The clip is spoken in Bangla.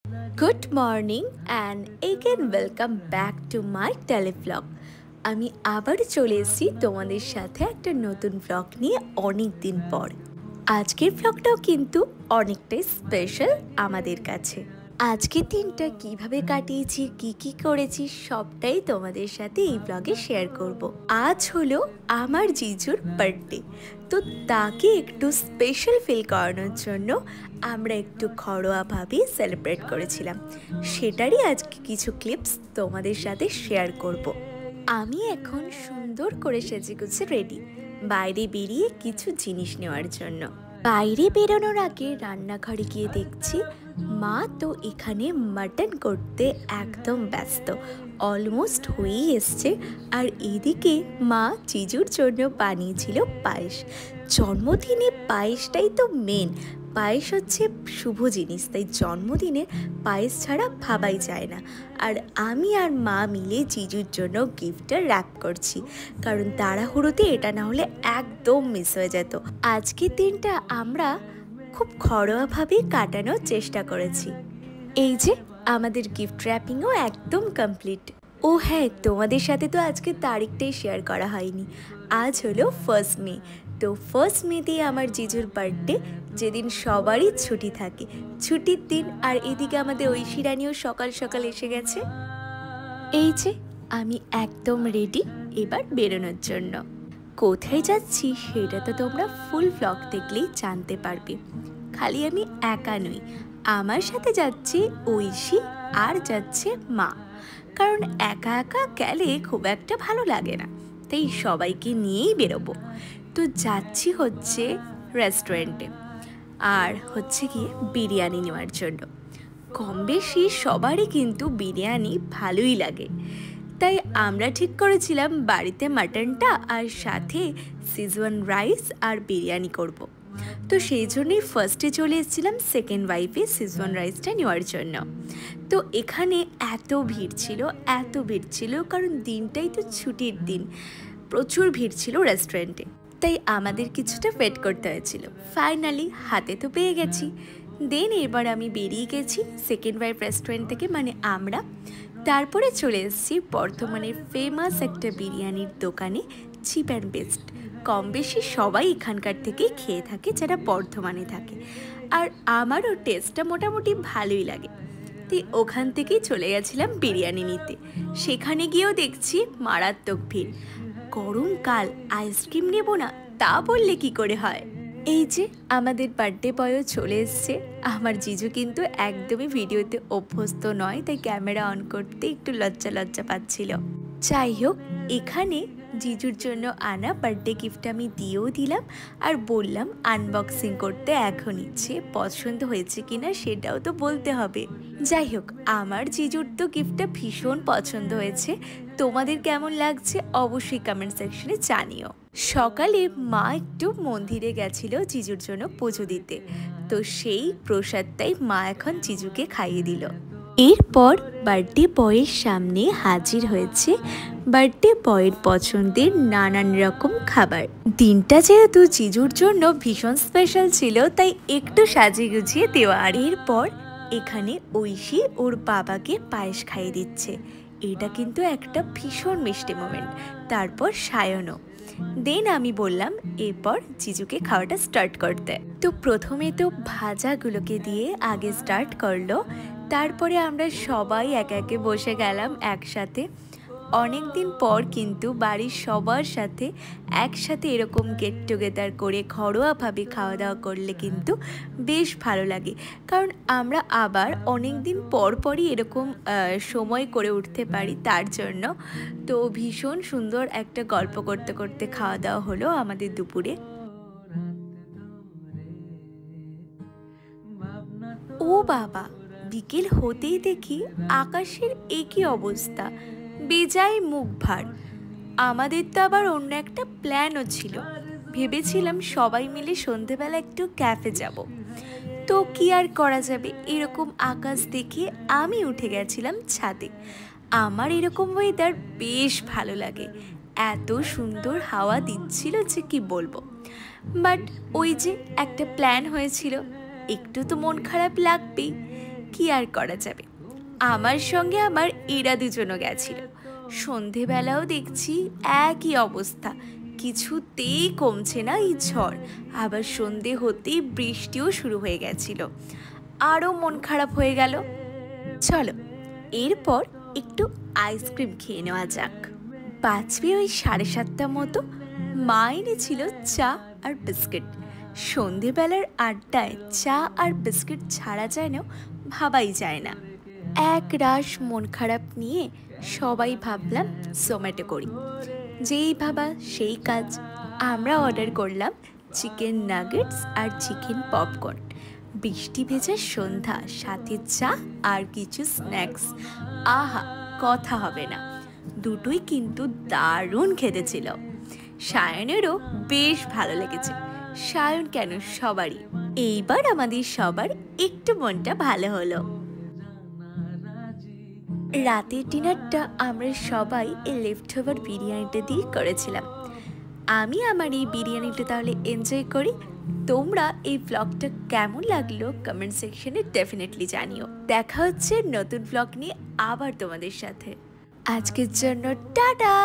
Good morning and again welcome back to my televlog. আমি আবার চলে এসেছি তোমাদের সাথে একটা নতুন ভ্লগ নিয়ে অনেক দিন পর। আজকের ভ্লগটাও কিন্তু অনেকটাই স্পেশাল আমাদের কাছে। আজকের দিনটা কিভাবে কাটিয়েছি, কি করেছি সবটাই তোমাদের সাথে এই ব্লগে শেয়ার করব। আজ হলো আমার জিজুর বার্থডে, তো তাকে একটু স্পেশাল ফিল করানোর জন্য আমরা একটু ঘরোয়াভাবে সেলিব্রেট করেছিলাম। সেটারই আজকে কিছু ক্লিপস তোমাদের সাথে শেয়ার করব। আমি এখন সুন্দর করে সেজেগুজে রেডি, বাইরে বেরিয়ে কিছু জিনিস নেওয়ার জন্য। বাইরে বেরোনোর আগে রান্নাঘরে গিয়ে দেখছি মা তো এখানে মাটন করতে একদম ব্যস্ত, অলমোস্ট হয়েই এসছে। আর এদিকে মা জিজুর জন্য বানিয়েছিল পায়েস। জন্মদিনে পায়েসটাই তো মেন, পায়েস হচ্ছে শুভ জিনিস, তাই জন্মদিনে পায়েস ছাড়া ভাবাই যায় না। আর আমি আর মা মিলে জিজুর জন্য গিফটটা র্যাপ করছি, কারণ তাড়াহুড়োতে এটা না হলে একদম মিস হয়ে যেত। আজকের দিনটা আমরা খুব ঘরোয়াভাবে কাটানোর চেষ্টা করেছি। এই যে আমাদের গিফট র্যাপিংও একদম কমপ্লিট। ও হ্যাঁ, তোমাদের সাথে তো আজকে তারিখটাই শেয়ার করা হয়নি। আজ হলো 1 মে। তো 1 মেতে আমার জিজুর বার্থডে, যেদিন সবারই ছুটি থাকে, ছুটির দিন। আর এদিকে আমাদের ঐশী রানীও সকাল সকাল এসে গেছে। এই যে আমি একদম রেডি এবার বেরোনোর জন্য। কোথায় যাচ্ছি সেটা তো তোমরা ফুল ভ্লগ দেখলেই জানতে পারবে। খালি আমি একা নই, আমার সাথে যাচ্ছে ঐশী আর যাচ্ছে মা। কারণ একা একা গেলে খুব একটা ভালো লাগে না, তাই সবাইকে নিয়েই বেরোবো। তো যাচ্ছি হচ্ছে রেস্টুরেন্টে, আর হচ্ছে গিয়ে বিরিয়ানি নেওয়ার জন্য। কম বেশি সবারই কিন্তু বিরিয়ানি ভালোই লাগে, তাই আমরা ঠিক করেছিলাম বাড়িতে মাটনটা আর সাথে সিজওয়ান রাইস আর বিরিয়ানি করব। তো সেই জন্যই ফার্স্টে চলে এসেছিলাম সেকেন্ড ওয়াইফে সিজওয়ান রাইসটা নেওয়ার জন্য। তো এখানে এত ভিড় ছিল, কারণ দিনটাই তো ছুটির দিন, প্রচুর ভিড় ছিল রেস্টুরেন্টে, তাই আমাদের কিছুটা ওয়েট করতে হয়েছিল। ফাইনালি হাতে তো পেয়ে গেছি। দেন এবার আমি বেরিয়ে গেছি সেকেন্ড ওয়াইফ রেস্টুরেন্ট থেকে, মানে আমরা। তারপরে চলে এসেছি বর্ধমানের ফেমাস একটা বিরিয়ানির দোকানে, চিপ অ্যান্ড বেস্ট। কম বেশি সবাই এখানকার থেকেই খেয়ে থাকে যারা বর্ধমানে থাকে, আর আমারও টেস্টটা মোটামুটি ভালোই লাগে। তাই ওখান থেকেই চলে গেছিলাম বিরিয়ানি নিতে। সেখানে গিয়েও দেখছি মারাত্মক ভিড়। গরমকাল, আইসক্রিম নেব না তা বললে কি করে হয়। এই যে আমাদের বার্থডে বয়ও চলে এসছে। আমার জিজু কিন্তু একদমই ভিডিওতে অভ্যস্ত নয়, তাই ক্যামেরা অন করতে একটু লজ্জা পাচ্ছিল। যাই হোক, এখানে জিজুর জন্য আনা বার্থডে গিফট আমি দিয়েও দিলাম, আর বললাম আনবক্সিং করতে এখন ইচ্ছে, পছন্দ হয়েছে কিনা সেটাও তো বলতে হবে। যাই হোক, আমার জিজুর তো গিফটটা ভীষণ পছন্দ হয়েছে। তোমাদের কেমন লাগছে অবশ্যই কমেন্ট সেকশনে জানিও। সকালে মা একটু মন্দিরে গেছিল জিজুর জন্য পুজো দিতে, তো সেই প্রসাদটাই মা এখন জিজুকে খাইয়ে দিল। এরপর বার্থডে বয়ের সামনে হাজির হয়েছে বার্থডে বয়ের পছন্দের নানান রকম খাবার। দিনটা যেহেতু জিজুর জন্য ভীষণ স্পেশাল ছিল, তাই একটু সাজিয়ে গুছিয়ে দেওয়া। আর এরপর এখানে ঐশী ওর বাবাকে পায়েস খাইয়ে দিচ্ছে। এটা কিন্তু একটা ভীষণ মিষ্টি মোমেন্ট। তারপর সায়নও। দেন আমি বললাম এরপর জিজুকে খাওয়াটা স্টার্ট করতে। তো প্রথমে তো ভাজাগুলোকে দিয়ে আগে স্টার্ট করলো, তারপরে আমরা সবাই একে একে বসে গেলাম একসাথে। অনেক দিন পর কিন্তু বাড়ির সবার সাথে একসাথে এরকম গেট টুগেদার করে ঘরোয়াভাবে খাওয়া দাওয়া করলে কিন্তু বেশ ভালো লাগে। কারণ আমরা আবার অনেক দিন পরই এরকম সময় করে উঠতে পারি, তার জন্য। তো ভীষণ সুন্দর একটা গল্প করতে করতে খাওয়া দাওয়া হলো আমাদের দুপুরে। ও বাবা, বিকেল হতেই দেখি আকাশের একই অবস্থা, বেজায় মুখ ভার। আমাদের তো আবার অন্য একটা প্ল্যানও ছিল, ভেবেছিলাম সবাই মিলে সন্ধেবেলা একটু ক্যাফে যাব। তো কি আর করা যাবে, এরকম আকাশ দেখে আমি উঠে গেছিলাম ছাদে। আমার এরকম ওয়েদার বেশ ভালো লাগে, এত সুন্দর হাওয়া দিচ্ছিল যে কি বলবো। বাট ওই যে একটা প্ল্যান হয়েছিল, একটু তো মন খারাপ লাগবেই। কি আর করা যাবে। আমার সঙ্গে আমার এরা দুজনও গেছিল। সন্ধেবেলাও দেখছি একই অবস্থা, কিছুতেই কমছে না এই ঝড়। আবার সন্ধে হতেই বৃষ্টিও শুরু হয়ে গেছিল, আরও মন খারাপ হয়ে গেল। চলো এরপর একটু আইসক্রিম খেয়ে নেওয়া যাক। বাজবে ওই 7:30 মতো। মা এনেছিল চা আর বিস্কিট। সন্ধেবেলার আড্ডায় চা আর বিস্কিট ছাড়া যেন ভাবাই যায় না। এক রাশ মন খারাপ নিয়ে সবাই ভাবলাম জোম্যাটো করি। যেই ভাবা সেই কাজ, আমরা অর্ডার করলাম চিকেন নাগেটস আর চিকেন পপকর্ন। বৃষ্টি ভেজা সন্ধ্যা, সাথে চা আর কিছু স্ন্যাক্স। আহা, কথা হবে না। দুটোই কিন্তু দারুণ খেতে ছিল। সায়নেরও বেশ ভালো লেগেছে। সায়ন কেন, সবারই। এইবার আমাদের সবার একটু মনটা ভালো হলো। রাতের ডিনারটা আমরা সবাই এই লেফট ওভার বিরিয়ানিটা দিয়ে করেছিলাম। আমি আমার এই বিরিয়ানিটা তাহলে এনজয় করি। তোমরা এই ব্লগটা কেমন লাগলো কমেন্ট সেকশনে ডেফিনেটলি জানিও। দেখা হচ্ছে নতুন ব্লগ নিয়ে আবার তোমাদের সাথে। আজকের জন্য টাটা।